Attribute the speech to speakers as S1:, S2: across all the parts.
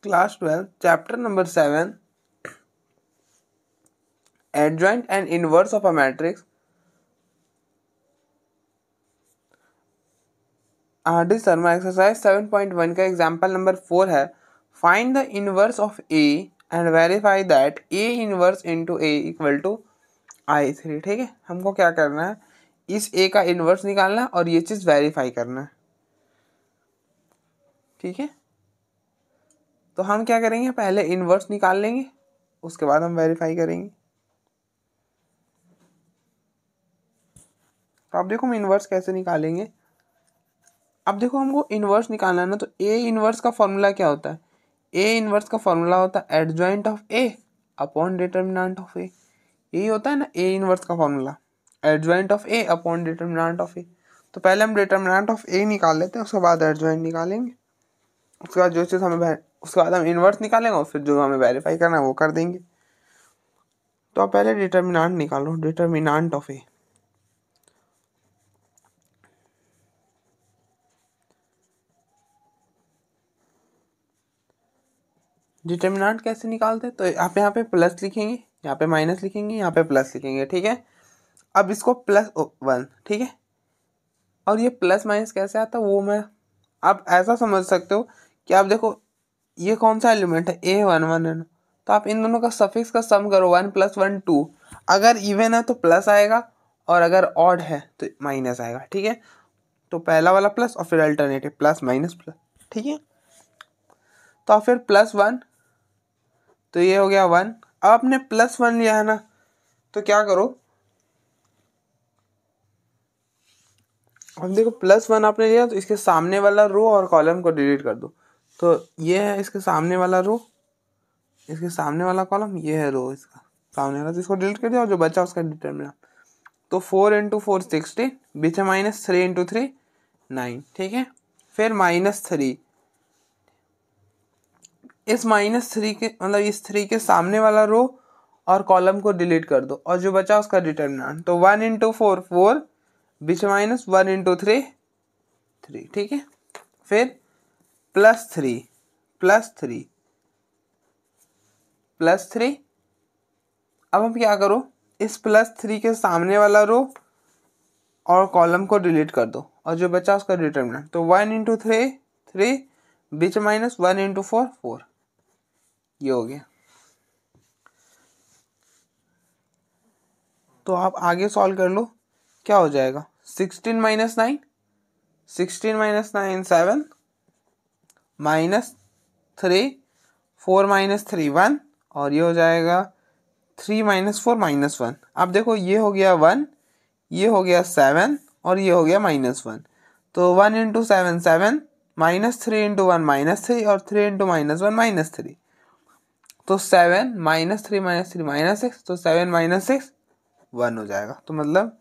S1: Class 12, chapter number 7, adjoint and inverse of a matrix. This Sharma exercise 7.1 का example number 4 है. Find the inverse of A and verify that A inverse into A equal to I3. ठीक है, हमको क्या करना है, इस ए का इनवर्स निकालना है और ये चीज वेरीफाई करना है. ठीक है, तो हम क्या करेंगे, पहले इनवर्स निकाल लेंगे, उसके बाद हम वेरीफाई करेंगे. तो अब देखो हम इनवर्स कैसे निकालेंगे. अब देखो हमको इनवर्स निकालना है ना, तो ए इनवर्स का फॉर्मूला क्या होता है, ए इनवर्स का फॉर्मूला होता है adjoint of A upon determinant of A. यही होता है ना ए इनवर्स का formula, adjoint of A upon determinant of A. तो पहले हम डिटर्मिनेंट ऑफ ए निकाल लेते हैं, उसके बाद एडजॉइंट निकालेंगे. उसके बाद जो चीज़ हमें उसके बाद हम इनवर्स निकालेंगे और फिर जो हमें वेरीफाई करना है वो कर देंगे. तो आप पहले डिटर्मिनेंट निकालो, डिटर्मिनेंट ऑफ ए. डिटर्मिनेंट कैसे निकालते हैं, तो आप यहाँ पे प्लस लिखेंगे, यहाँ पे माइनस लिखेंगे, यहाँ पे प्लस लिखेंगे. ठीक है, अब इसको +1. ठीक है, और ये प्लस माइनस कैसे आता है वो मैं, आप ऐसा समझ सकते हो कि आप देखो ये कौन सा एलिमेंट है, A11 है ना, तो आप इन दोनों का सफिक्स का सम करो, 1 + 1 2. अगर इवन है तो प्लस आएगा और अगर ऑड है तो माइनस आएगा. ठीक है, तो पहला वाला प्लस और फिर अल्टरनेटिव प्लस माइनस प्लस. ठीक है, तो फिर +1, तो ये हो गया 1. अब आपने +1 लिया है ना, तो क्या करो, अब देखो +1 आपने लिया तो इसके सामने वाला रो और कॉलम को डिलीट कर दो. तो ये है इसके सामने वाला रो, इसके सामने वाला कॉलम, ये है रो इसका सामने वाला, तो इसको डिलीट कर दिया और जो बचा उसका डिटर्मिनेंट. तो 4 × 4 16, बीच में -3 × 3 9. ठीक है, फिर -3, इस -3 के मतलब इस 3 के सामने वाला रो और कॉलम को डिलीट कर दो और जो बचा उसका डिटर्मिनेंट. तो 1 × 4 4, बीच में -1 × 3 3. ठीक है, फिर +3 +3 +3. अब हम क्या करो, इस +3 के सामने वाला रो और कॉलम को डिलीट कर दो और जो बचा उसका डिटर्मिनेंट. तो 1 × 3 3, बीच में -1 × 4 4. ये हो गया. तो आप आगे सॉल्व कर लो, क्या हो जाएगा, 16 - 9 16 - 9 7, -3 4 - 3 1, और ये हो जाएगा 3 - 4 -1. अब देखो ये हो गया 1, ये हो गया 7 और ये हो गया -1. तो 1 × 7 7, -3 × 1 -3 और 3 × -1 -3. तो 7 -3 -3 -6, तो 7 - 6 1 हो जाएगा. तो मतलब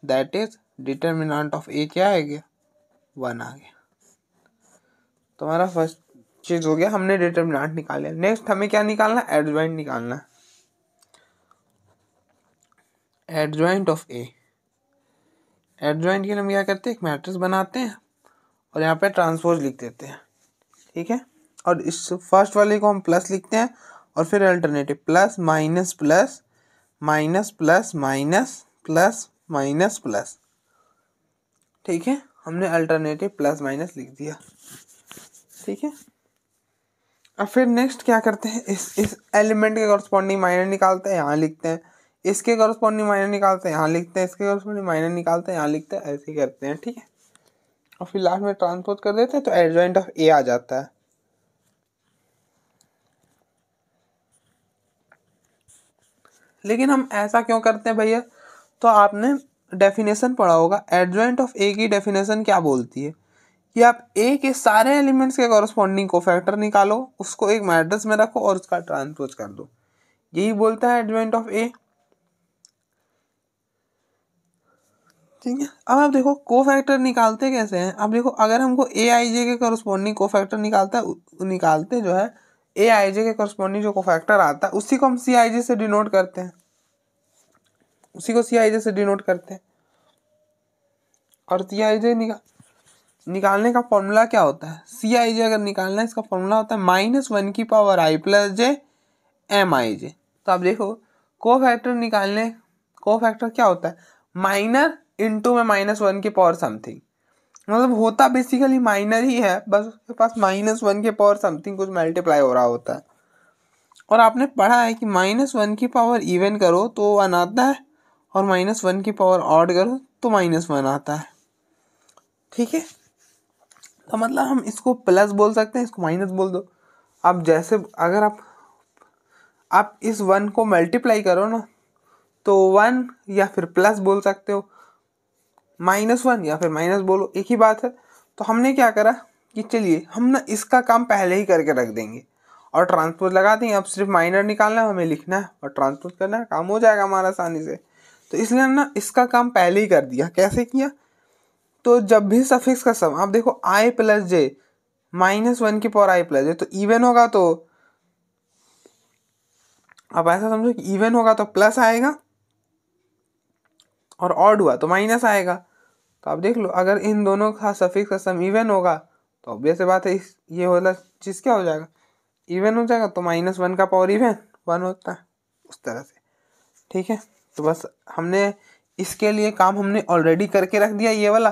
S1: that is determinant of A क्या है गया, 1 आ गया. तो हमारा फर्स्ट चीज हो गया, हमने डिटर्मिनेंट निकाल लिया. नेक्स्ट हमें क्या निकालना है, एडजॉइंट निकालना है. एडजॉइंट ऑफ ए, एडजॉइंट के लिए हम क्या करते हैं, एक मैट्रिक्स बनाते हैं और यहाँ पे ट्रांसपोज लिख देते हैं. ठीक है, और इस फर्स्ट वाले को हम प्लस लिखते हैं और फिर alternative plus minus plus minus plus minus plus minus plus. ठीक है, हमने अल्टरनेटिव प्लस माइनस लिख दिया. ठीक है, अब फिर नेक्स्ट क्या करते हैं, इस एलिमेंट के कॉरस्पॉन्डिंग माइनर निकालते हैं, यहाँ लिखते हैं. इसके कॉरस्पॉन्डिंग माइनर निकालते हैं, यहाँ लिखते हैं. इसके कॉरस्पॉन्डिंग माइनर निकालते हैं, यहाँ लिखते हैं. ऐसे ही करते हैं. ठीक है, और फिर लास्ट में ट्रांसपोज कर देते हैं तो एडजॉइंट ऑफ ए आ जाता है. लेकिन हम ऐसा क्यों करते हैं भैया, तो आपने डेफिनेशन पढ़ा होगा, एडजॉइंट ऑफ ए की डेफिनेशन क्या बोलती है कि आप ए के सारे एलिमेंट्स के कॉरस्पॉन्डिंग कोफैक्टर निकालो, उसको एक मैट्रिक्स में रखो और उसका ट्रांसपोज कर दो. यही बोलता है एडजॉइंट ऑफ ए. ठीक है, अब आप देखो कोफैक्टर निकालते कैसे हैं. अब देखो अगर हमको ए आई जे के कॉरस्पॉन्डिंग कोफैक्टर निकालते जो है, ए आई जे के कॉरस्पॉन्डिंग जो कोफैक्टर आता है उसी को हम सी आई जे से डिनोट करते हैं, उसी को सी आई जे से डिनोट करते हैं. और सी आई जे निकालने का फॉर्मूला क्या होता है, सी आई जे अगर निकालना है इसका फॉर्मूला होता है -1 की power i plus J M I J. तो आप देखो कोफैक्टर निकालने, कोफैक्टर क्या होता है, माइनर इंटू में -1 की पावर समथिंग, मतलब होता बेसिकली माइनर ही है, बस उसके पास -1 के पावर समथिंग कुछ मल्टीप्लाई हो रहा होता है। और आपने पढ़ा है कि -1 की पावर इवन करो तो 1 आता है, और -1 की पावर ऑड करो तो -1 आता है। ठीक है, तो मतलब हम इसको प्लस बोल सकते हैं, इसको माइनस बोल दो। अब जैसे अगर आप इस 1 को मल्टीप्लाई करो ना, तो 1 या फिर प्लस बोल सकते हो, -1 या फिर माइनस बोलो, एक ही बात है। तो हमने क्या करा कि चलिए हम ना इसका काम पहले ही करके रख देंगे और ट्रांसपोज लगा देंगे। अब सिर्फ माइनर निकालना है, हमें लिखना है और ट्रांसपोज करना है, काम हो जाएगा हमारा आसानी से। तो इसलिए हम ना इसका काम पहले ही कर दिया। कैसे किया, तो जब भी सफिक्स का सम, आप देखो i प्लस जे -1 की पावर i प्लस जे, तो इवन होगा, तो अब ऐसा समझो कि इवन होगा तो प्लस आएगा और ऑड हुआ तो माइनस आएगा। तो आप देख लो अगर इन दोनों का सफिक्स का सम इवन होगा तो ऑब्वियस बात है ये वाला चीज़ क्या हो जाएगा, इवन हो जाएगा। तो -1 का पावर इवन 1 होता है, उस तरह से। ठीक है, तो बस हमने इसके लिए काम हमने ऑलरेडी करके रख दिया ये वाला,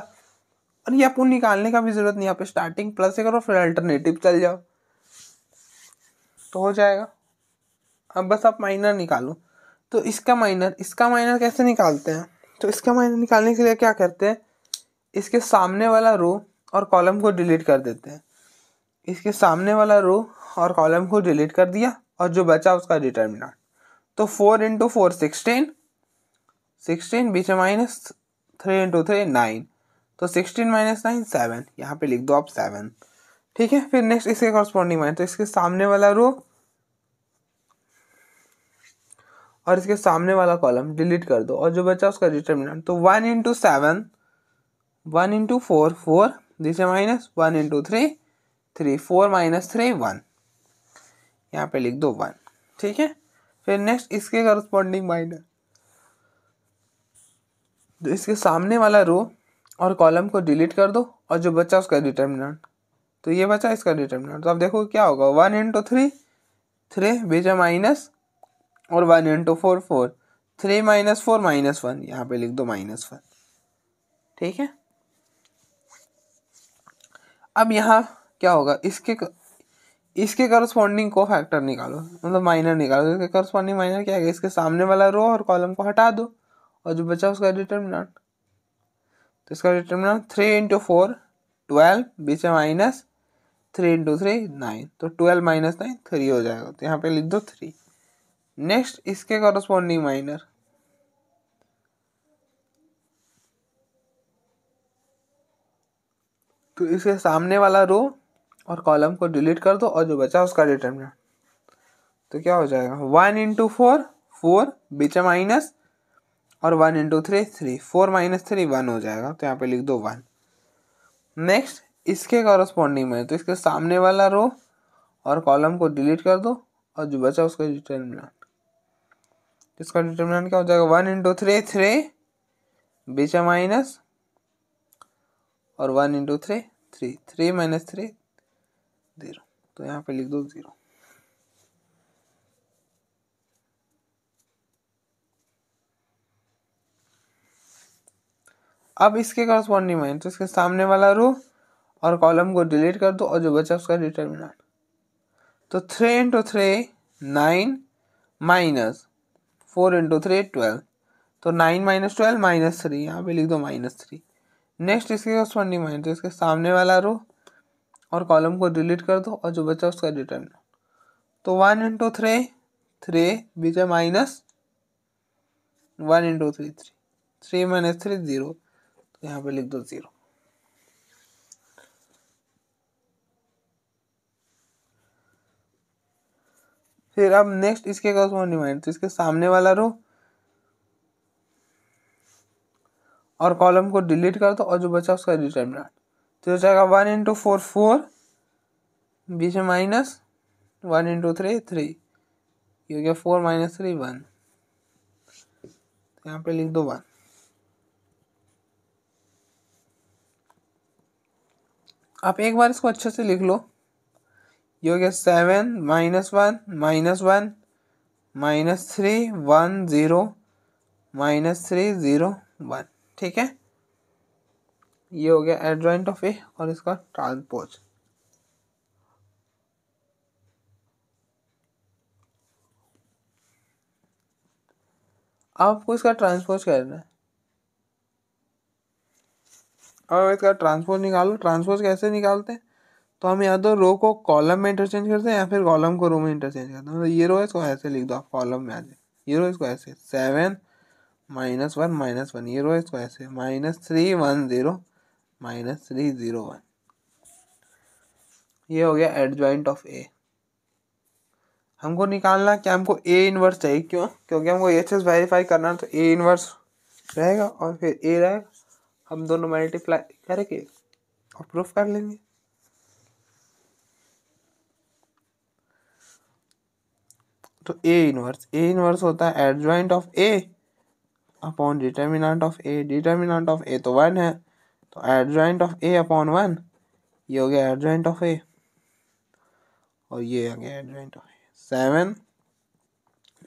S1: और ये आपको निकालने का भी जरूरत नहीं, यहाँ पे स्टार्टिंग प्लस से करो फिर अल्टरनेटिव चल जाओ तो हो जाएगा। अब बस आप माइनर निकालो। तो इसका माइनर कैसे निकालते हैं, तो इसका माइनर निकालने के लिए क्या करते हैं, इसके सामने वाला रो और कॉलम को डिलीट कर देते हैं। इसके सामने वाला रो और कॉलम को डिलीट कर दिया और जो बचा उसका डिटर्मिनेंट। तो 4 × 4 16, बीच में -3 × 3 9, तो 16 - 9 7, यहाँ पे लिख दो आप 7। ठीक है, फिर नेक्स्ट इसके कॉरस्पॉन्डिंग माइनर, तो इसके सामने वाला रो और इसके सामने वाला कॉलम डिलीट कर दो और जो बचा उसका डिटर्मिनेंट। तो 1 × 7, 1 × 4 4, नीचे माइनस, 1 × 3 3, 4 - 3 1, यहाँ पे लिख दो 1। ठीक है, फिर नेक्स्ट इसके कॉरस्पॉन्डिंग माइनर, तो इसके सामने वाला रो और कॉलम को डिलीट कर दो और जो बचा उसका डिटर्मिनेंट। तो ये बचा इसका डिटर्मिनेंट। तो आप देखो क्या होगा, 1 × 3 3, बीच में माइनस, और 1 × 4 4, 3 - 4 -1, यहाँ पे लिख दो -1। ठीक है, अब यहाँ क्या होगा, इसके करस्पॉन्डिंग को फैक्टर निकालो, मतलब माइनर निकालो। इसके करस्पॉन्डिंग माइनर क्या है, इसके सामने वाला रो और कॉलम को हटा दो और जो बचा उसका डिटर्मिनेंट। तो इसका डिटर्मिनेंट 3 × 4 12, बीच में माइनस, 3 × 3 9, तो 12 - 9 3 हो जाएगा, तो यहाँ पे लिख दो 3। नेक्स्ट इसके कॉरस्पॉन्डिंग माइनर, तो इसके सामने वाला रो और कॉलम को डिलीट कर दो और जो बचा उसका डिटर्मिनेंट। तो क्या हो जाएगा, 1 × 4 4, बीच में माइनस, और 1 × 3 3, 4 - 3 1 हो जाएगा, तो यहाँ पे लिख दो 1। नेक्स्ट इसके कॉरस्पॉन्डिंग में, तो इसके सामने वाला रो और कॉलम को डिलीट कर दो और जो बचा उसका डिटर्मिनेंट। इसका डिटर्मिनेंट क्या हो जाएगा, 1 × 3 3, बीच में माइनस, और 1 × 3 3, 3 - 3 0, तो यहाँ पे लिख दो 0। अब इसके कॉरस्पॉन्डिंग में, तो इसके सामने वाला रो और कॉलम को डिलीट कर दो और जो बचा उसका डिटर्मिनेंट। तो 3 × 3 9, माइनस 4 × 3 12, तो 9 - 12 -3, यहाँ पे लिख दो -3। नेक्स्ट इसके कॉरस्पॉन्डिंग माइनर, तो इसके सामने वाला रो और कॉलम को डिलीट कर दो और जो बचा उसका डिटर्मिनेंट। तो 1 × 3 3, बीच में माइनस, 1 × 3 3, 3 - 3 0, तो यहाँ पे लिख दो 0। फिर अब नेक्स्ट इसके कॉरस्पॉन्डिंग माइनर, तो इसके सामने वाला रो और कॉलम को डिलीट कर दो और जो बचा उसका डिटर्मिनेंट। तो हो जाएगा 1 × 4 4, बीच में माइनस, 1 × 3 3, ये हो गया 4 - 3 1, यहाँ पे लिख दो 1। आप एक बार इसको अच्छे से लिख लो। ये हो गया 7 -1 -1 -3 1 0 -3 0 1। ठीक है, ये हो गया एडजॉइंट ऑफ ए और इसका ट्रांसपोज। आपको इसका ट्रांसपोज करना है। अब इसका ट्रांसपोज निकालो। ट्रांसपोज कैसे निकालते हैं? तो हम या तो रो को कॉलम में इंटरचेंज करते हैं या फिर कॉलम को रो में इंटरचेंज करते हैं। तो ये रो है, इसको ऐसे लिख दो आप, कॉलम में आ जाए। ये रो इसको ऐसे 7 -1 -1। ये रो है, इसको ऐसे -3 1 0 -3 0 1। ये हो गया एडजॉइंट ऑफ ए। हमको निकालना क्या, हमको ए इनवर्स चाहिए। क्यों? क्योंकि हमको एचएस वेरीफाई करना है, तो ए इनवर्स रहेगा और फिर ए रहेगा। हम दोनों मल्टीप्लाई करके और प्रूफ कर लेंगे। तो ए इनवर्स होता है adjoint of A upon determinant of A. Determinant of A तो 1 है, तो एडजॉइंट ऑफ ए अपॉन 1। ये हो गया एडजॉइंट ऑफ ए और ये आ गया एडजॉइंट ऑफ ए। 7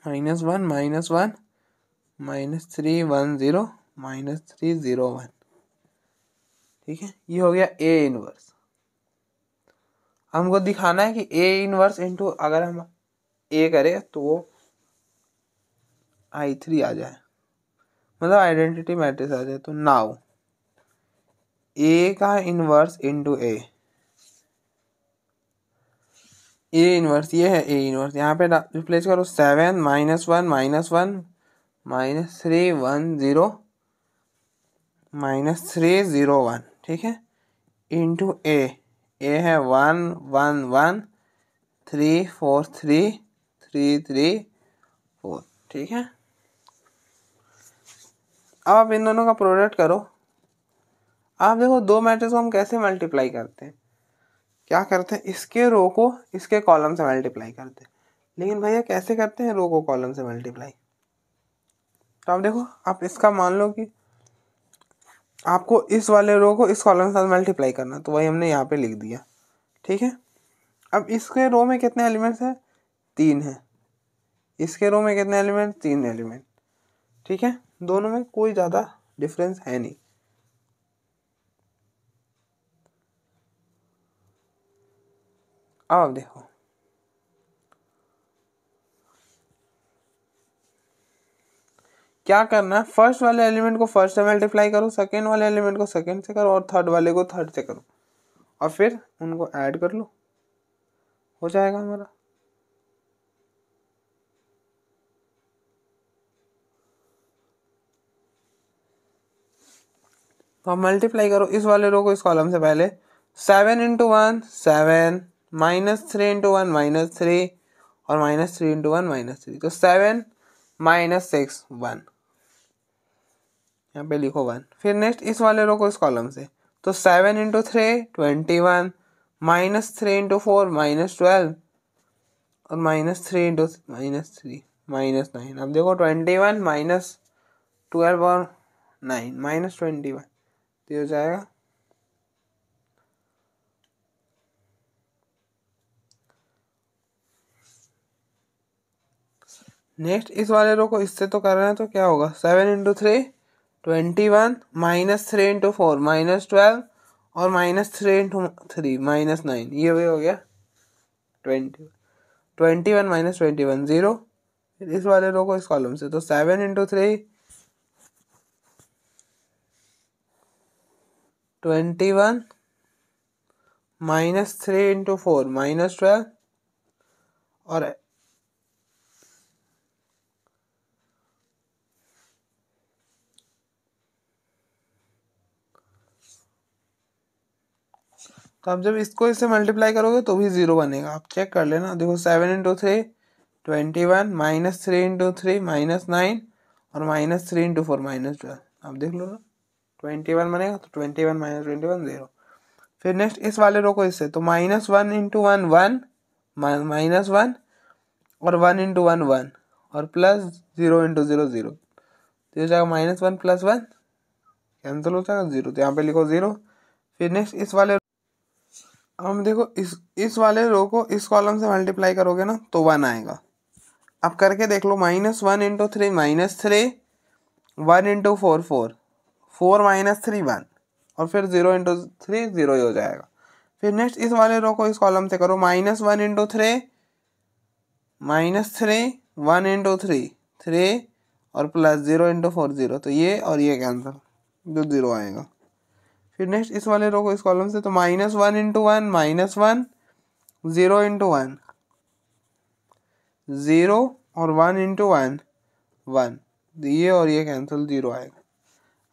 S1: -1 -1 -3 1 0 -3 0 1। ठीक है, ये हो गया ए इनवर्स। हमको दिखाना है कि ए इनवर्स इंटू अगर हम ए करें तो वो I3 आ जाए, मतलब आइडेंटिटी मैट्रिक्स आ जाए। तो नाउ ए का इनवर्स इंटू ए इनवर्स, ये है ए इनवर्स। यहाँ पे रिप्लेस करो 7 -1 -1 -3 1 0 -3 0 1। ठीक है, इंटू ए है 1 1 1 3 4 3 3 3 4। ठीक है, अब आप इन दोनों का प्रोडक्ट करो। आप देखो दो मैट्रिक्स को हम कैसे मल्टीप्लाई करते हैं। क्या करते हैं, इसके रो को इसके कॉलम से मल्टीप्लाई करते हैं। लेकिन भैया कैसे करते हैं रो को कॉलम से मल्टीप्लाई? तो आप देखो, आप इसका मान लो कि आपको इस वाले रो को इस कॉलम के साथ मल्टीप्लाई करना, तो वही हमने यहाँ पे लिख दिया। ठीक है, अब इसके रो में कितने एलिमेंट्स हैं? 3 है। इसके रो में कितने एलिमेंट? 3 एलिमेंट। ठीक है, दोनों में कोई ज़्यादा डिफरेंस है नहीं। अब देखो, क्या करना है, फर्स्ट वाले एलिमेंट को फर्स्ट से मल्टीप्लाई करो, सेकेंड वाले एलिमेंट को सेकेंड से करो और थर्ड वाले को थर्ड से करो और फिर उनको ऐड कर लो, हो जाएगा हमारा। तो अब मल्टीप्लाई करो इस वाले रो को इस कॉलम से। पहले 7 × 1 7 -3 × 1 -3 और -3 × 1 -3। तो 7 -6 1, यहाँ पे लिखो 1। फिर नेक्स्ट इस वाले रो को इस कॉलम से, तो 7 × 3 21 -3 × 4 -12 और -3 × -3 -9। अब देखो 21 -12 और 9 -21, तो ये हो जाएगा नेक्स्ट इस वाले रो को इससे तो कर रहे हैं, तो क्या होगा 7 × 3 21 -3 × 4 -12 और -3 × 3 -9। ये भी हो गया 21 -21 0। फिर इस वाले रो को इस कॉलम से, तो 7 × 3 21 -3 × 4 -12 और तो आप जब इसको इससे मल्टीप्लाई करोगे तो भी 0 बनेगा। आप चेक कर लेना। देखो 7 × 3 21 -3 × 3 -9 और -3 × 4 -12। आप देख लो ना, 21 बनेगा, तो 21 -21 0। फिर नेक्स्ट इस वाले रो को इससे, तो -1 × 1 1 -1 और 1 × 1 1 और प्लस 0 × 0 0। तो हो जाएगा -1 + 1 कैंसिल हो जाएगा 0, तो यहाँ पे लिखो 0। फिर नेक्स्ट इस वाले हम देखो इस वाले रो को इस कॉलम से मल्टीप्लाई करोगे ना तो 1 आएगा। अब करके देख लो, -1 × 3 -3, 1 × 4 4, 4 - 3 1, और फिर 0 × 3 0 ही हो जाएगा। फिर नेक्स्ट इस वाले रो को इस कॉलम से करो, -1 × 3 -3, 1 × 3 3, और प्लस 0 × 4 0, तो ये और ये कैंसिल, जो 0 आएगा। फिर नेक्स्ट इस वाले रो को इस कॉलम से, तो -1 × 1 -1, 0 × 1 0, और 1 × 1 1, तो ये और ये कैंसिल, 0 आएगा।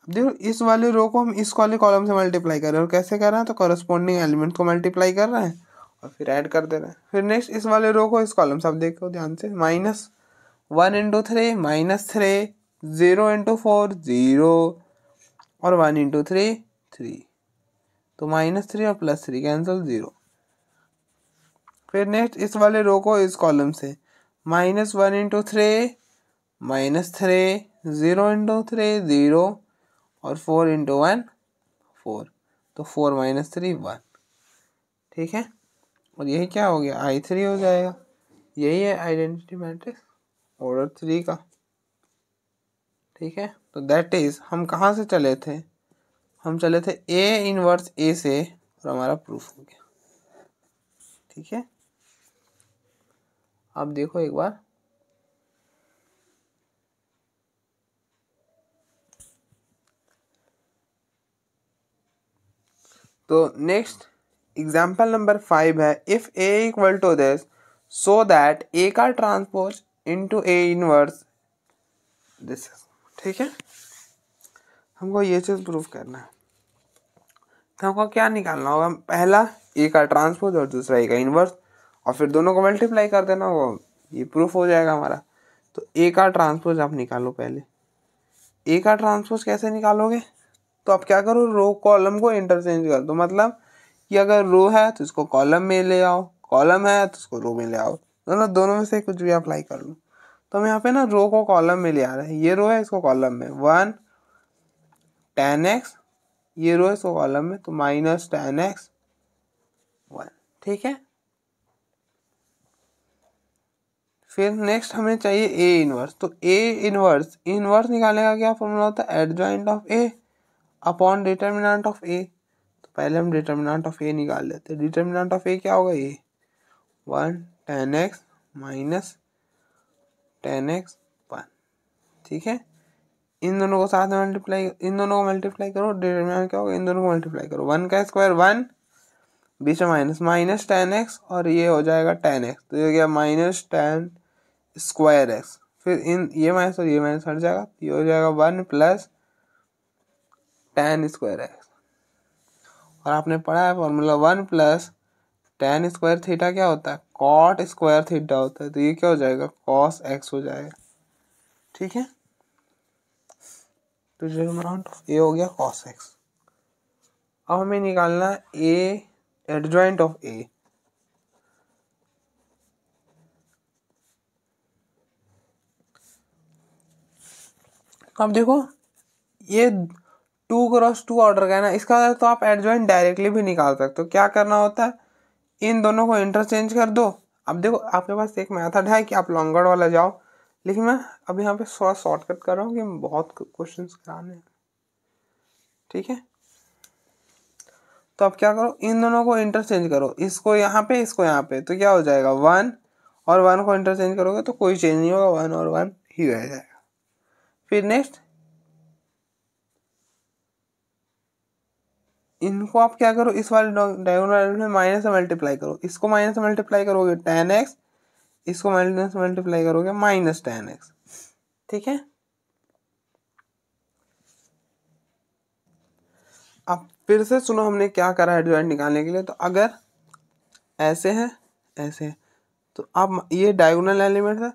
S1: अब देखो इस वाले रो को हम इस वाले कॉलम से मल्टीप्लाई कर रहे हैं, और कैसे कर रहे हैं, तो करस्पॉन्डिंग एलिमेंट को मल्टीप्लाई कर रहे हैं और फिर ऐड कर दे रहे हैं। फिर नेक्स्ट इस वाले रो को इस कॉलम से, अब देखो ध्यान से, -1 × 3 -3, 0 × 4 0, और 1 × 3 3, तो -3 और +3 कैंसिल, 0। फिर नेक्स्ट इस वाले रो को इस कॉलम से, -1 × 3 -3, 0 × 3 0, और 4 × 1 4, तो 4 - 3 1, ठीक है। और यही क्या हो गया, I3 हो जाएगा। यही है आइडेंटिटी मैट्रिक्स ऑर्डर 3 का, ठीक है। तो दैट इज, हम कहाँ से चले थे, हम चले थे A 1 A से, और हमारा प्रूफ हो गया, ठीक है। अब देखो एक बार, तो नेक्स्ट एग्जाम्पल नंबर 5 है, if A = this so that A का transpose into A inverse this, ठीक है। हमको ये चीज प्रूफ करना है, तो हमको क्या निकालना होगा, पहला A का ट्रांसपोज और दूसरा A का इनवर्स, और फिर दोनों को मल्टीप्लाई कर देना, वो ये प्रूफ हो जाएगा हमारा। तो A का ट्रांसपोज आप निकालो पहले। A का ट्रांसपोज कैसे निकालोगे, तो आप क्या करो, रो कॉलम को इंटरचेंज कर दो। मतलब कि अगर रो है तो इसको कॉलम में ले आओ, कॉलम है तो इसको रो में ले आओ, दोनों में से कुछ भी अप्लाई कर लो। तो हम यहाँ पे ना रो को कॉलम में ले आ रहे हैं, ये रो है इसको कॉलम में, 1 tan x, ये रो है इसको कॉलम में, तो -tan x 1, ठीक है। फिर नेक्स्ट हमें चाहिए A इनवर्स, तो A इनवर्स निकालने का क्या फॉर्मूला होता है, adjoint of A upon determinant of A। तो पहले हम डिटर्मिनेंट ऑफ A निकाल लेते हैं। डिटर्मिनेंट ऑफ A क्या होगा, ये 1 tan x tan x 1, ठीक है। इन दोनों को साथ में मल्टीप्लाई, इन दोनों को मल्टीप्लाई करो, डिटर्मिनेंट क्या होगा, इन दोनों को मल्टीप्लाई करो, 1 का स्क्वायर 1, बीच में माइनस tan x, और ये हो जाएगा tan x, तो ये हो गया -tan स्क्वायर x। फिर इन ये माइनस और ये माइनस हट जाएगा, ये हो जाएगा 1 + tan स्क्वायर x। और आपने पढ़ा है फॉर्मूला, 1 + tan स्क्वायर थीटा क्या होता है, cot स्क्वायर थीटा होता है, तो ये क्या हो जाएगा, cos x हो जाएगा, ठीक है। तो डिटरमिनेंट ऑफ A हो गया cos x। अब हमें निकालना है A एडजॉइंट ऑफ A। अब देखो ये 2 × 2 ऑर्डर का है ना, इसका तो आप एडजॉइंट डायरेक्टली भी निकाल सकते हो। क्या करना होता है, इन दोनों को इंटरचेंज कर दो। अब देखो आपके पास एक मेथड है कि आप लॉन्गर वाला जाओ, लेकिन मैं अब यहाँ पे थोड़ा शॉर्टकट कर रहा हूँ कि बहुत क्वेश्चंस कराने हैं, ठीक है। तो आप क्या करो, इन दोनों को इंटरचेंज करो, इसको यहाँ पे इसको यहाँ पे, तो क्या हो जाएगा 1 और 1 को इंटरचेंज करोगे तो कोई चेंज नहीं होगा, 1 और 1 ही रह जाएगा। फिर नेक्स्ट इनको आप क्या करो, इस वाले डायगोनल में माइनस से मल्टीप्लाई करो, इसको माइनस से मल्टीप्लाई करोगे tan x, इसको माइनस से मल्टीप्लाई करोगे -tan x, ठीक है। अब फिर से सुनो हमने क्या करा है एडजॉइंट निकालने के लिए। तो अगर ऐसे है ऐसे है, तो अब ये डायगोनल एलिमेंट है,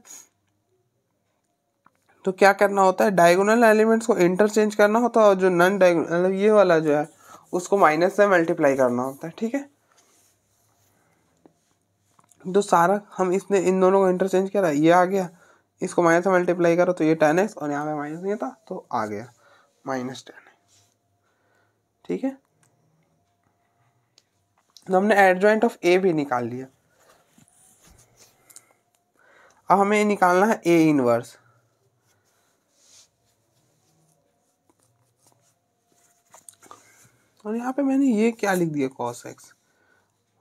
S1: तो क्या करना होता है, डायगोनल एलिमेंट्स को इंटरचेंज करना होता है, और जो नॉन डायगोनल ये वाला जो है उसको माइनस से मल्टीप्लाई करना होता है, ठीक है। तो सारा हम इसने इन दोनों को इंटरचेंज करा, ये आ गया, इसको माइनस से मल्टीप्लाई करो तो ये tan x, और यहाँ पे माइनस नहीं था तो आ गया -tan x, ठीक है। तो हमने एडजॉइंट ऑफ ए भी निकाल लिया। अब हमें निकालना है ए इनवर्स। और यहाँ पे मैंने ये क्या लिख दिया, cos x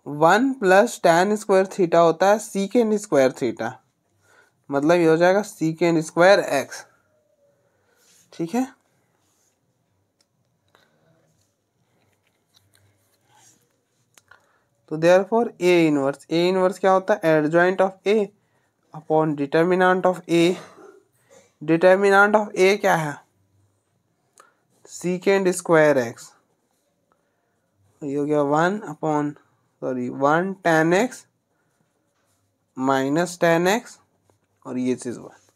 S1: 1 plus tan square theta होता है सीकेंड स्क्वायर थीटा, मतलब ये हो जाएगा सीकेंड स्क्वायर एक्स। ठीक है, तो देयरफॉर ए इनवर्स क्या होता है, adjoint of A upon determinant of A. Determinant of A क्या है, सीकेंड स्क्वायर एक्स। ये हो गया 1 tan x minus tan x और ये चीज 1।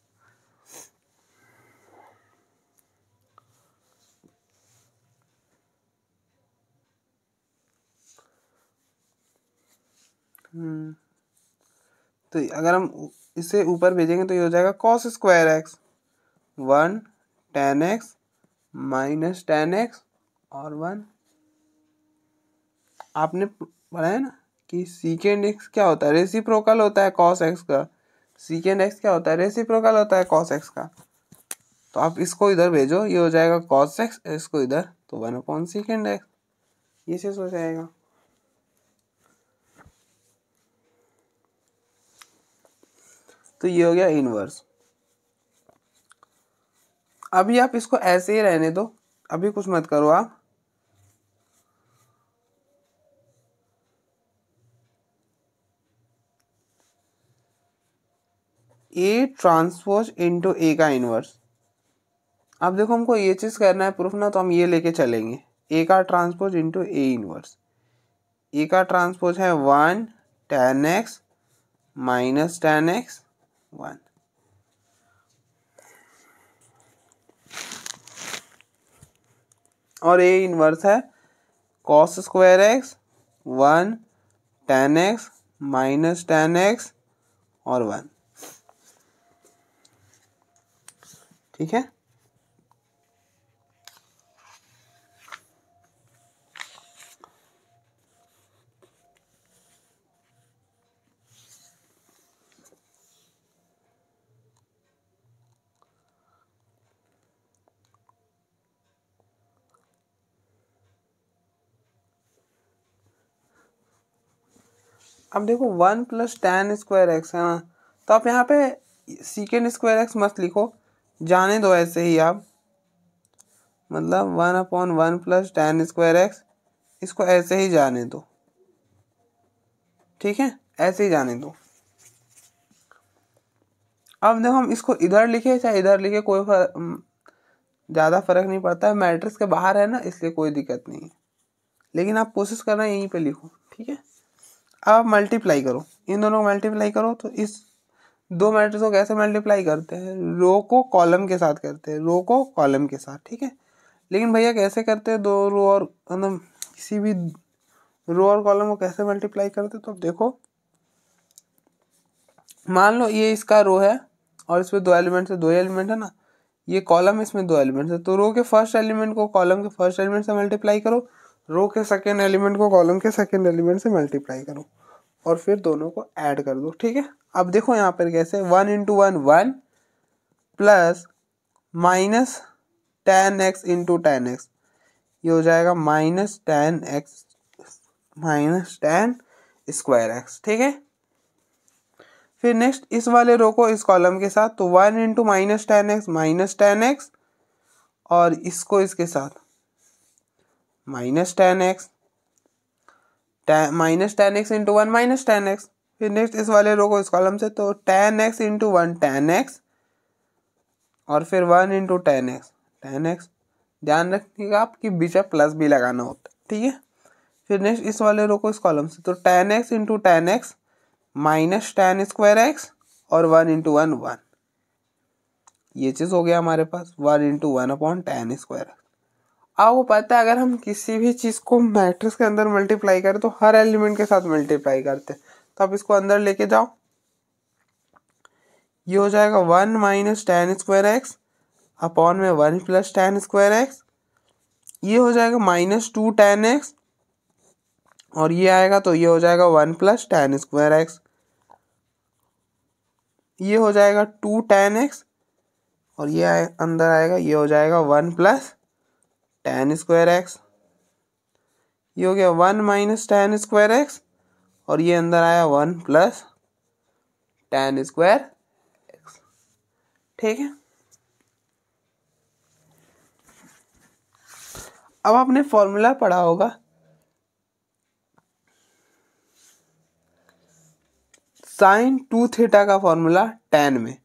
S1: तो अगर हम इसे ऊपर भेजेंगे तो ये हो जाएगा cos square x 1 tan x minus tan x और 1। आपने पढ़ा है ना कि सीकेंड एक्स क्या होता है, रेसिप्रोकल होता है cos x का। सीकेंड एक्स क्या होता है, रेसिप्रोकल होता है cos x का। तो आप इसको इधर भेजो, ये हो जाएगा cos x, इसको इधर तो 1 सेकेंड एक्स, ये चीज हो जाएगा। तो ये हो गया इनवर्स। अभी आप इसको ऐसे ही रहने दो, अभी कुछ मत करो आप। ए ट्रांसपोज इंटू ए का इनवर्स। अब देखो हमको ये चीज करना है प्रूफ ना, तो हम ये लेके चलेंगे, ए का ट्रांसपोज इंटू ए इनवर्स। ए का ट्रांसपोज है 1 tan x minus tan x 1। और ए इनवर्स है cos square x 1 tan x minus tan x और 1। ठीक है, अब देखो 1 प्लस tan स्क्वायर एक्स है ना, तो आप यहाँ पे सीकेंड स्क्वायर एक्स मत लिखो, जाने दो ऐसे ही आप, मतलब 1/1 प्लस tan स्क्वायर एक्स, इसको ऐसे ही जाने दो। ठीक है, ऐसे ही जाने दो। अब देखो हम इसको इधर लिखे चाहे इधर लिखे, कोई ज़्यादा फर्क नहीं पड़ता है, मैट्रिक्स के बाहर है ना, इसलिए कोई दिक्कत नहीं है। लेकिन आप कोशिश करना यहीं पे लिखो। ठीक है, अब आप मल्टीप्लाई करो, इन दोनों को मल्टीप्लाई करो। तो इस दो मैट्रिक्स को कैसे मल्टीप्लाई करते हैं, रो को कॉलम के साथ करते हैं, रो को कॉलम के साथ। ठीक है, लेकिन भैया कैसे करते हैं, दो रो और मतलब किसी भी रो और कॉलम को कैसे मल्टीप्लाई करते हैं, तो अब देखो मान लो ये इसका रो है और इसमें दो एलिमेंट है, दो एलिमेंट है ना, ये कॉलम इसमें दो एलिमेंट है, तो रो के फर्स्ट एलिमेंट को कॉलम के फर्स्ट एलिमेंट से मल्टीप्लाई करो, रो के सेकेंड एलिमेंट को कॉलम के सेकेंड एलिमेंट से मल्टीप्लाई करो और फिर दोनों को ऐड कर दो। ठीक है, अब देखो यहाँ पर कैसे 1 into 1 1 plus minus tan x into tan x, ये हो जाएगा minus tan x minus tan square x. ठीक है, फिर नेक्स्ट इस वाले रो को इस कॉलम के साथ, तो 1 इंटू माइनस tan x और इसको इसके साथ minus tan x, minus tan x into 1 minus tan x। फिर नेक्स्ट इस वाले रो को इस कॉलम से, तो tan x into 1 tan x और फिर 1 इंटू tan x। ध्यान रखिएगा आप कि बीच में प्लस भी लगाना होता है। ठीक है, फिर नेक्स्ट इस वाले रो को इस कॉलम से, तो tan x into tan x minus tan square x और 1 इंटू 1 1। ये चीज़ हो गया हमारे पास 1 into 1 upon tan square x. आपको पता है अगर हम किसी भी चीज़ को मैट्रिक्स के अंदर मल्टीप्लाई करें तो हर एलिमेंट के साथ मल्टीप्लाई करते हैं, तो आप इसको अंदर लेके जाओ, ये हो जाएगा 1 minus tan square x upon में 1 प्लस tan स्क्वायर एक्स, ये हो जाएगा -2 tan x और ये आएगा तो ये हो जाएगा 1 प्लस tan स्क्वायर एक्स, ये हो जाएगा 2 tan x, और ये अंदर आएगा, ये हो जाएगा 1 प्लस tan स्क्वायर एक्स, ये हो गया 1 माइनस tan स्क्वायर एक्स, और ये अंदर आया 1 प्लस tan स्क्वायर एक्स। ठीक है, अब आपने फॉर्मूला पढ़ा होगा साइन 2 थीटा का फॉर्मूला tan में,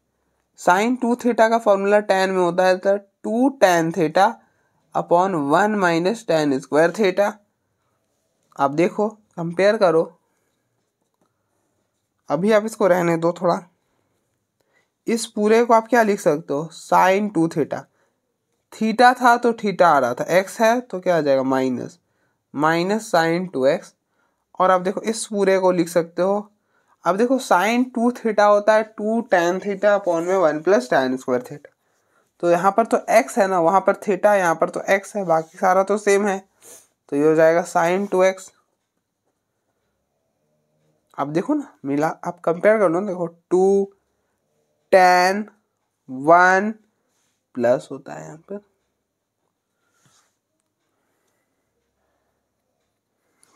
S1: साइन 2 थीटा का फॉर्मूला tan में होता है तो 2 tan theta upon 1 minus tan square theta. आप देखो कंपेयर करो, अभी आप इसको रहने दो थोड़ा, इस पूरे को आप क्या लिख सकते हो, साइन 2 थीटा, थीटा था तो थीटा आ रहा था, एक्स है तो क्या आ जाएगा माइनस, माइनस साइन 2x, और आप देखो इस पूरे को लिख सकते हो, अब देखो साइन 2 थीटा होता है 2 tan थीटा अपॉन में 1 प्लस tan स्क्वायर थीटा, तो यहाँ पर तो x है ना, वहाँ पर थीटा, यहाँ पर तो x है, बाकी सारा तो सेम है, तो ये हो जाएगा साइन 2x। अब देखो ना मिला, आप कंपेयर कर लो, देखो 2 tan 1 प्लस होता है यहाँ पर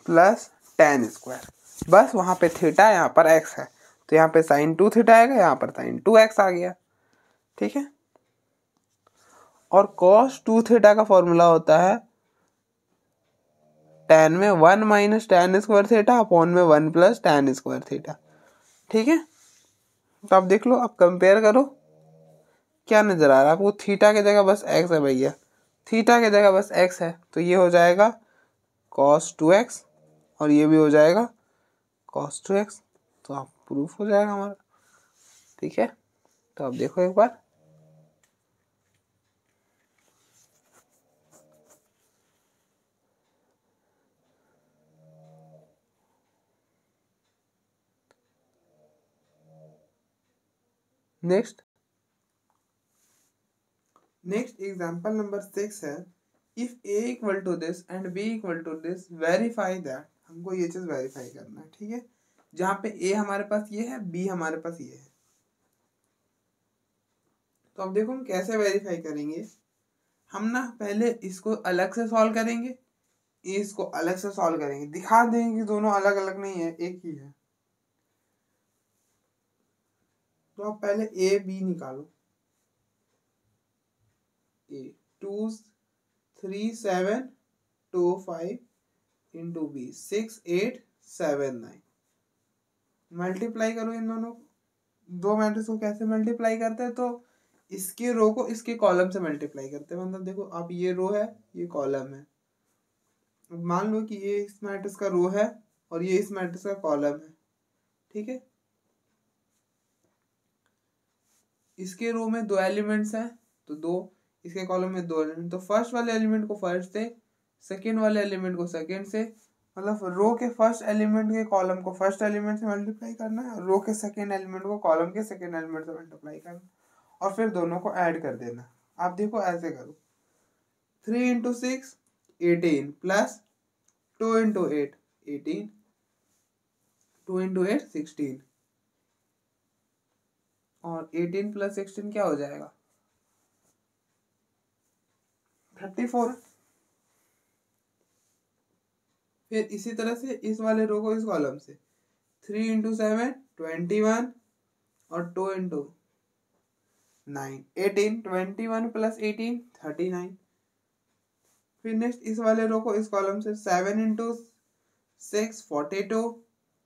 S1: प्लस tan स्क्वायर, बस वहाँ पे थीटा, यहाँ पर x है, तो यहाँ पे साइन 2 थीटा आएगा, यहाँ पर साइन 2x आ गया। ठीक है, और cos 2 थीटा का फॉर्मूला होता है tan में 1 minus tan square theta upon में 1 प्लस tan स्क्वायर थीटा। ठीक है, तो आप देख लो, आप कंपेयर करो, क्या नजर आ रहा है आपको, थीटा की जगह बस x है भैया, थीटा की जगह बस x है, तो ये हो जाएगा cos 2x, और ये भी हो जाएगा cos 2x, तो आप प्रूफ हो जाएगा हमारा। ठीक है, तो आप देखो एक बार, नेक्स्ट एग्जांपल नंबर 6 है, if a equal to this and b equal to this verify that, हमको ये चीज वेरीफाई करना है। ठीक है, जहाँ पे a हमारे पास ये है, b हमारे पास ये है, तो अब देखो हम कैसे वेरीफाई करेंगे, हम ना पहले इसको अलग से सॉल्व करेंगे, इसको अलग से सॉल्व करेंगे, दिखा देंगे कि दोनों अलग अलग नहीं है, एक ही है। तो आप पहले ए बी निकालो, ए 2 3 7 2 5 इंटू बी 6 8 7 9, मल्टीप्लाई करो इन दोनों को, दो मैट्रिक्स को कैसे मल्टीप्लाई करते हैं, तो इसके रो को इसके कॉलम से मल्टीप्लाई करते हैं, मतलब देखो आप ये रो है, ये कॉलम है, मान लो कि ये इस मैट्रिक्स का रो है और ये इस मैट्रिक्स का कॉलम है। ठीक है, इसके रो में 2 एलिमेंट्स हैं, तो 2, इसके कॉलम में 2 एलिमेंट, तो फर्स्ट वाले एलिमेंट को फर्स्ट से, सेकेंड वाले एलिमेंट को सेकेंड से, मतलब रो के फर्स्ट एलिमेंट के कॉलम को फर्स्ट एलिमेंट से मल्टीप्लाई करना है, और रो के सेकेंड एलिमेंट को कॉलम के सेकेंड एलिमेंट से मल्टीप्लाई करना, और फिर दोनों को ऐड कर देना। आप देखो ऐसे करो, 3 इंटू 6 18 प्लस 2 इंटू 8 18, 2 इंटू 8 16, और 18 प्लस 16 क्या हो जाएगा 34। फिर इसी तरह से इस वाले रो को इस कॉलम से 3 इंटू 7 21, और 2 इंटू 9 18, 21 प्लस 18 39। फिर नेक्स्ट इस वाले रो को इस कॉलम से 7 इंटू 6 42,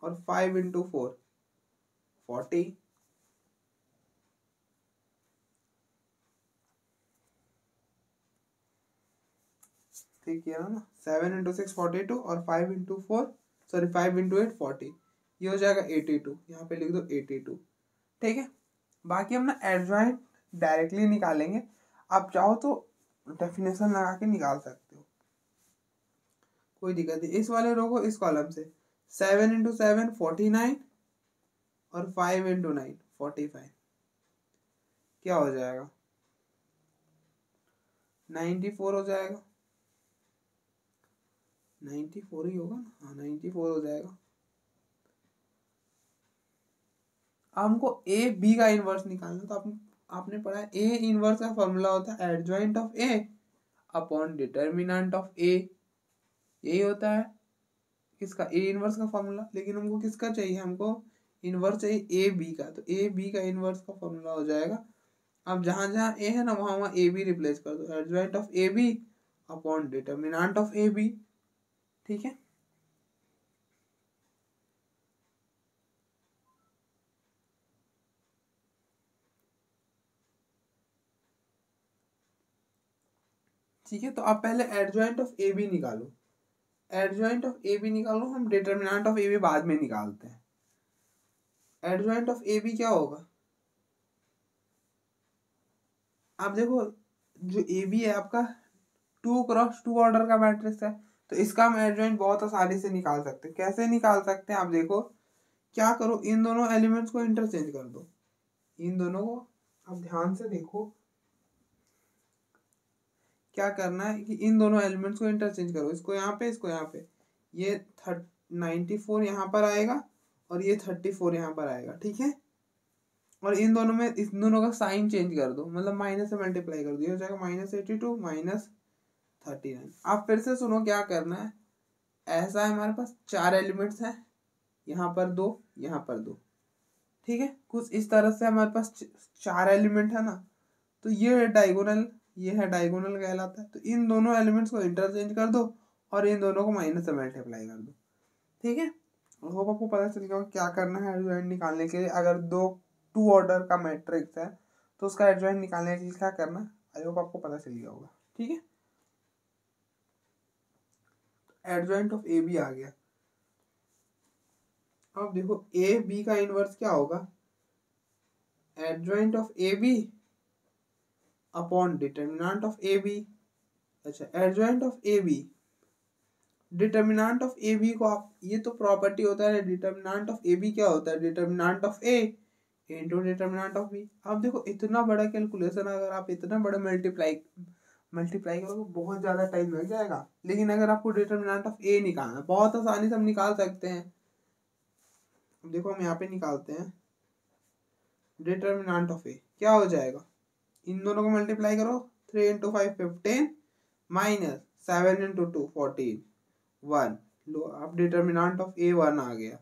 S1: और 5 इंटू 4 40। ठीक है ना, 7 इंटू 6 42, और 5 इंटू 4 सॉरी 5 इंटू 8 40, ये हो जाएगा 82, यहाँ पे लिख दो 82। ठीक है, बाकी हम ना एडजॉइंट डायरेक्टली निकालेंगे, आप चाहो तो डेफिनेशन लगा के निकाल सकते हो, कोई दिक्कत नहीं। इस वाले रो को इस कॉलम से 7 इंटू 7 49, और 5 इंटू 9 45, क्या हो जाएगा 94 हो जाएगा, 94 ही होगा ना, हाँ 94 हो जाएगा। हमको ए बी का इनवर्स निकालना, तो आपने पढ़ा है ए इनवर्स का फॉर्मूला होता है adjoint of A upon determinant of A, यही होता है किसका, ए इनवर्स का फॉर्मूला। लेकिन हमको किसका चाहिए, हमको इनवर्स चाहिए ए बी का, तो ए बी का इनवर्स का फॉर्मूला हो जाएगा, अब जहां जहां ए है ना वहां वहां ए बी रिप्लेस कर दो, adjoint of A B upon determinant of A B, ठीक है। ठीक है, तो आप पहले एडजॉइंट ऑफ ए बी निकालो, एडजॉइंट ऑफ ए बी निकालो, हम डिटर्मिनेंट ऑफ ए बी बाद में निकालते हैं। एडजॉइंट ऑफ ए बी क्या होगा, आप देखो जो ए बी है आपका 2x2 ऑर्डर का मैट्रिक्स है, तो इसका हम एडजॉइंट बहुत आसानी से निकाल सकते हैं। कैसे निकाल सकते हैं, आप देखो क्या करो, इन दोनों एलिमेंट्स को इंटरचेंज कर दो, इन दोनों को आप ध्यान से देखो क्या करना है कि इन दोनों एलिमेंट्स को इंटरचेंज करो, इसको यहाँ पे इसको यहाँ पे, ये 94 यहाँ पर आएगा और ये 34 यहाँ पर आएगा, ठीक है। और इन दोनों में इस दोनों का साइन चेंज कर दो, मतलब माइनस से मल्टीप्लाई कर दो, ये हो जाएगा -82 -39। आप फिर से सुनो क्या करना है, ऐसा है हमारे पास 4 एलिमेंट्स हैं, यहाँ पर 2 यहाँ पर 2, ठीक है। कुछ इस तरह से हमारे पास 4 एलिमेंट है ना, तो ये है डायगोनल, ये है डायगोनल कहलाता है। तो इन दोनों एलिमेंट्स को इंटरचेंज कर दो और इन दोनों को माइनस से मल्टीप्लाई कर दो, ठीक है। होप आपको पता चल गया क्या करना है एडजॉइंट निकालने के लिए। अगर 2 ऑर्डर का मैट्रिक्स है तो उसका एडजॉइंट निकालने के लिए क्या करना है, आई होप आपको पता चल गया होगा, ठीक है। एडजॉइंट ऑफ ए बी आ गया। अब देखो ए बी का इनवर्स क्या होगा, adjoint of A B upon determinant of A B. अच्छा, adjoint of A B, determinant of A B को आप, ये तो प्रॉपर्टी होता है, डिटर्मिनेंट ऑफ ए बी क्या होता है, determinant of A into determinant of B. आप देखो इतना बड़ा कैलकुलेशन अगर आप इतना बड़ा मल्टीप्लाई करोगे बहुत ज़्यादा टाइम लग जाएगा, लेकिन अगर आपको डिटर्मिनेंट ऑफ ए निकालना है बहुत आसानी से हम निकाल सकते हैं। अब देखो हम यहाँ पे निकालते हैं, डिटर्मिनेंट ऑफ ए क्या हो जाएगा, इन दोनों को मल्टीप्लाई करो, 3 × 5 15 माइनस 7 × 2 14 1, लो अब डिटर्मिनेंट ऑफ ए 1 आ गया।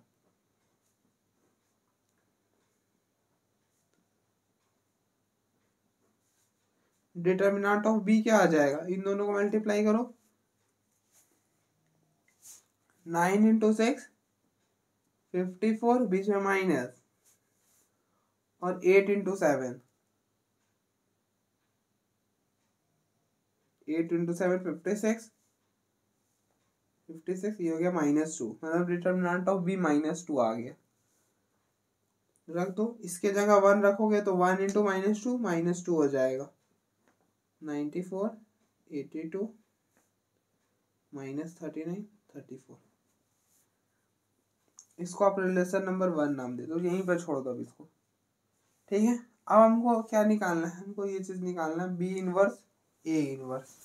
S1: डिटर्मिनेंट ऑफ बी क्या आ जाएगा, इन दोनों को मल्टीप्लाई करो, 9 × 6 54, बीच में माइनस, और 8 × 7 8 × 7 56, ये हो गया -2, मतलब डिटर्मिनेंट ऑफ बी -2 आ गया। रख दो, इसके जगह 1 रखोगे तो 1 × -2 -2 हो जाएगा, 94 82 -39 34। इसको आप रिलेशन नंबर 1 नाम दे दो, यहीं पर छोड़ दो अब इसको, ठीक है। अब हमको क्या निकालना है, हमको ये चीज निकालना है बी इनवर्स ए इनवर्स।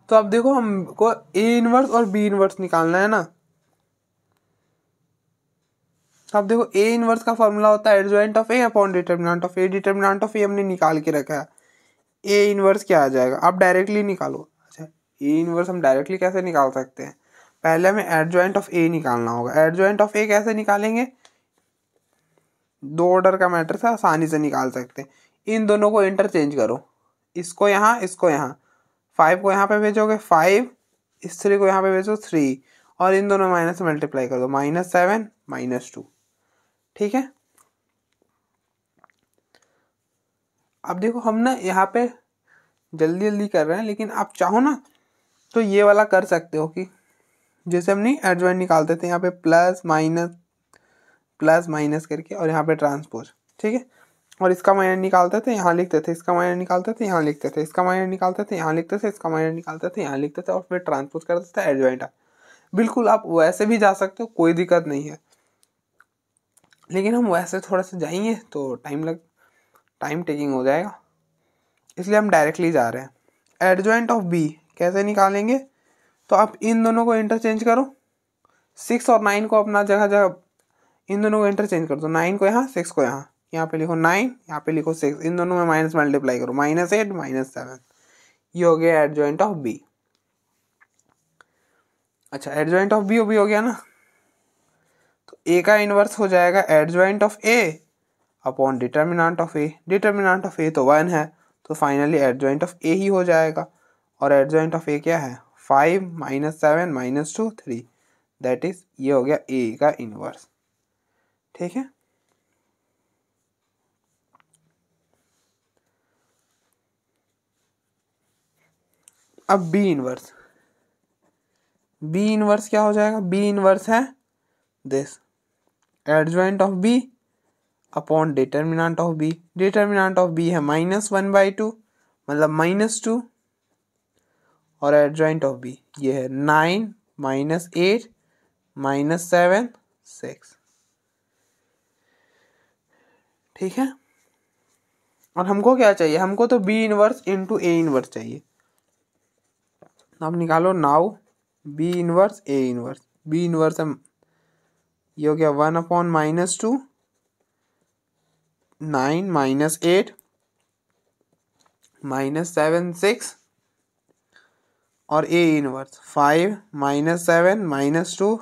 S1: तो अब देखो हमको ए इनवर्स और बी इनवर्स निकालना है ना, तो अब देखो ए इनवर्स का फॉर्मूला होता है adjoint of A upon determinant of A. Determinant of A हमने निकाल के रखा है, ए इनवर्स क्या आ जाएगा, आप डायरेक्टली निकालो। अच्छा, ए इनवर्स हम डायरेक्टली कैसे निकाल सकते हैं, पहले हमें एडजॉइंट ऑफ ए निकालना होगा। एडजॉइंट ऑफ ए कैसे निकालेंगे, 2 ऑर्डर का मैट्रिक्स है, आसानी से निकाल सकते हैं। इन दोनों को इंटरचेंज करो, इसको यहाँ 5 को यहाँ पे भेजोगे 5, इस 3 को यहाँ पे भेजो 3, और इन दोनों माइनस से मल्टीप्लाई कर दो, -7 -2, ठीक है। अब देखो हम ना यहाँ पे जल्दी जल्दी कर रहे हैं, लेकिन आप चाहो ना तो ये वाला कर सकते हो कि जैसे हम नहीं एडजॉइंट निकालते थे, यहाँ पे प्लस माइनस करके और यहाँ पे ट्रांसपोज, ठीक है। और इसका माइनस निकालते थे, यहाँ लिखते थे, इसका माइनस निकालते थे, यहाँ लिखते थे, इसका माइनस निकालते थे, यहाँ लिखते थे, इसका माइनस निकालते थे, यहाँ लिखते थे, और फिर ट्रांसपोज करते थे एडजॉइंट। बिल्कुल आप वैसे भी जा सकते हो, कोई दिक्कत नहीं है। लेकिन हम वैसे थोड़ा सा जाएंगे तो टाइम टेकिंग हो जाएगा, इसलिए हम डायरेक्टली जा रहे हैं। एडजॉइंट ऑफ बी कैसे निकालेंगे, तो आप इन दोनों को इंटरचेंज करो, 6 और 9 को अपना जगह जगह इन दोनों को इंटरचेंज कर दो, 9 को यहाँ 6 को यहाँ पे लिखो 9, यहाँ पे लिखो 6, इन दोनों में माइनस मल्टीप्लाई करो, -8 -7, ये हो गया एडजॉइंट ऑफ बी। अच्छा एडजॉइंट ऑफ बी भी हो गया ना, तो ए का इनवर्स हो जाएगा adjoint of A upon determinant of A. Determinant of A तो 1 है, तो फाइनली एडजॉइंट ऑफ ए ही हो जाएगा। और एडजॉइंट ऑफ ए क्या है, 5 -7 -2 3, दैट इज ये हो गया ए का इनवर्स। ठीक है, अब बी इनवर्स। बी इनवर्स क्या हो जाएगा, बी इनवर्स है this adjoint of B upon determinant of B. Determinant of B है -1/2 मतलब -2, और एडजॉइंट ऑफ बी ये है 9 -8 -7 6। ठीक है, और हमको क्या चाहिए, हमको तो B inverse into A inverse चाहिए। अब निकालो now B inverse A inverse. B inverse है, ये हो गया 1/-2 9 -8 -7 6, और ए इनवर्स 5 -7 -2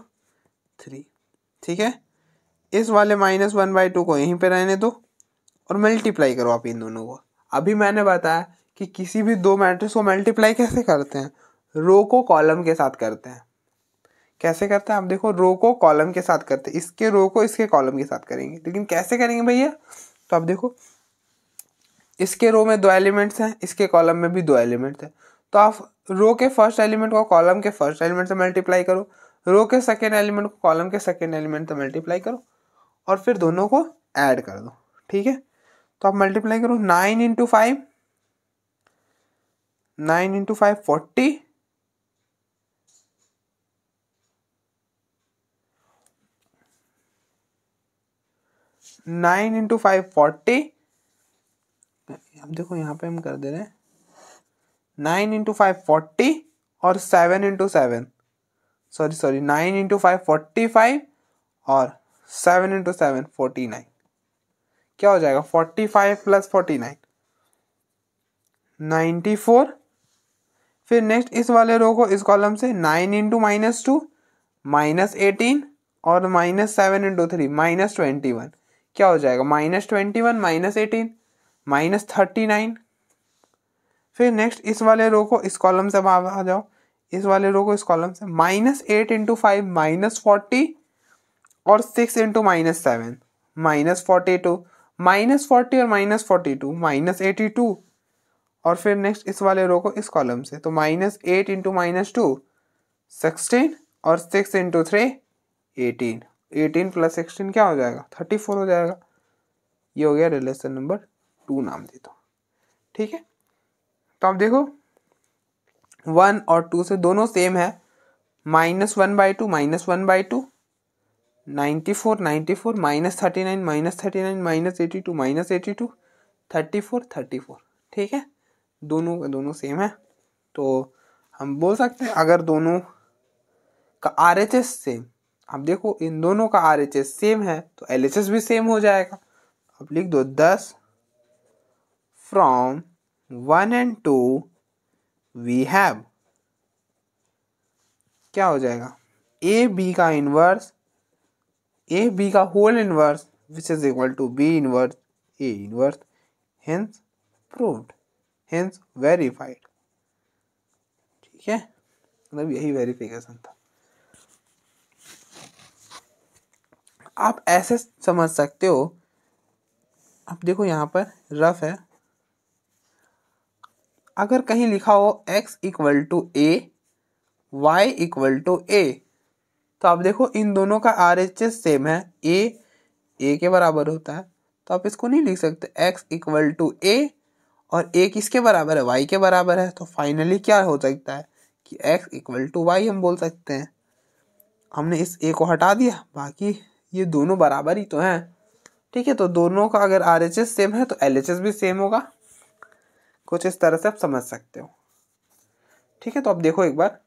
S1: 3। ठीक है, इस वाले -1/2 को यहीं पे रहने दो और मल्टीप्लाई करो आप इन दोनों को। अभी मैंने बताया कि किसी भी दो मैट्रिक्स को मल्टीप्लाई कैसे करते हैं, रो को कॉलम के साथ करते हैं। कैसे करते हैं आप देखो, रो को कॉलम के साथ करते हैं, इसके रो को इसके कॉलम के साथ करेंगे। लेकिन कैसे करेंगे भैया, तो आप देखो इसके रो में 2 एलिमेंट्स हैं, इसके कॉलम में भी 2 एलिमेंट्स हैं, तो आप रो के फर्स्ट एलिमेंट को कॉलम के फर्स्ट एलिमेंट से मल्टीप्लाई करो, रो के सेकेंड एलिमेंट को कॉलम के सेकेंड एलिमेंट से मल्टीप्लाई करो, और फिर दोनों को ऐड कर दो। ठीक है, तो आप मल्टीप्लाई करो 9 × 5 9 × 5 40, 9 × 5 40। अब देखो यहाँ पे हम कर दे रहे हैं 9 × 5 40 और 7 × 7 सॉरी 9 × 5 45 और 7 × 7 49। क्या हो जाएगा 45 + 49 94। फिर नेक्स्ट इस वाले रो को इस कॉलम से 9 × -2 -18 और -7 × 3 -21। क्या हो जाएगा -21 -18 -39। फिर नेक्स्ट इस वाले रो को इस कॉलम से बाहर आ जाओ, इस वाले रो को इस कॉलम से -8 × 5 -40 और 6 × -7 -42 -40 और -42 -82। और फिर नेक्स्ट इस वाले रो को इस कॉलम से, तो -8 × -2 16 और 6 × 3 18। 18 + 16 क्या हो जाएगा 34 हो जाएगा। ये हो गया रिलेशन नंबर 2 नाम दे दो। ठीक है, तो आप देखो 1 और 2 से दोनों सेम है, -1/2 -1/2 94 94 -39 -39 -82 -82 34 34। ठीक है, दोनों का दोनों सेम है, तो हम बोल सकते हैं अगर दोनों का RHS सेम, अब देखो इन दोनों का RHS सेम है तो LHS भी सेम हो जाएगा। अब लिख दो 10 from 1 and 2 we have, क्या हो जाएगा ए बी का इनवर्स, ए बी का whole inverse which is equal to B inverse A inverse, hence proved, hence verified. ठीक है, मतलब यही वेरिफिकेशन था। आप ऐसे समझ सकते हो, अब देखो यहाँ पर रफ है, अगर कहीं लिखा हो x = a y = a, तो आप देखो इन दोनों का RHS सेम है, a के बराबर होता है, तो आप इसको नहीं लिख सकते x = a और a किसके बराबर है, y के बराबर है। तो फाइनली क्या हो सकता है कि x = y हम बोल सकते हैं। हमने इस a को हटा दिया, बाकी ये दोनों बराबर ही तो हैं, ठीक है, तो दोनों का अगर RHS सेम है तो LHS भी सेम होगा। कुछ इस तरह से आप समझ सकते हो। ठीक है, तो अब देखो एक बार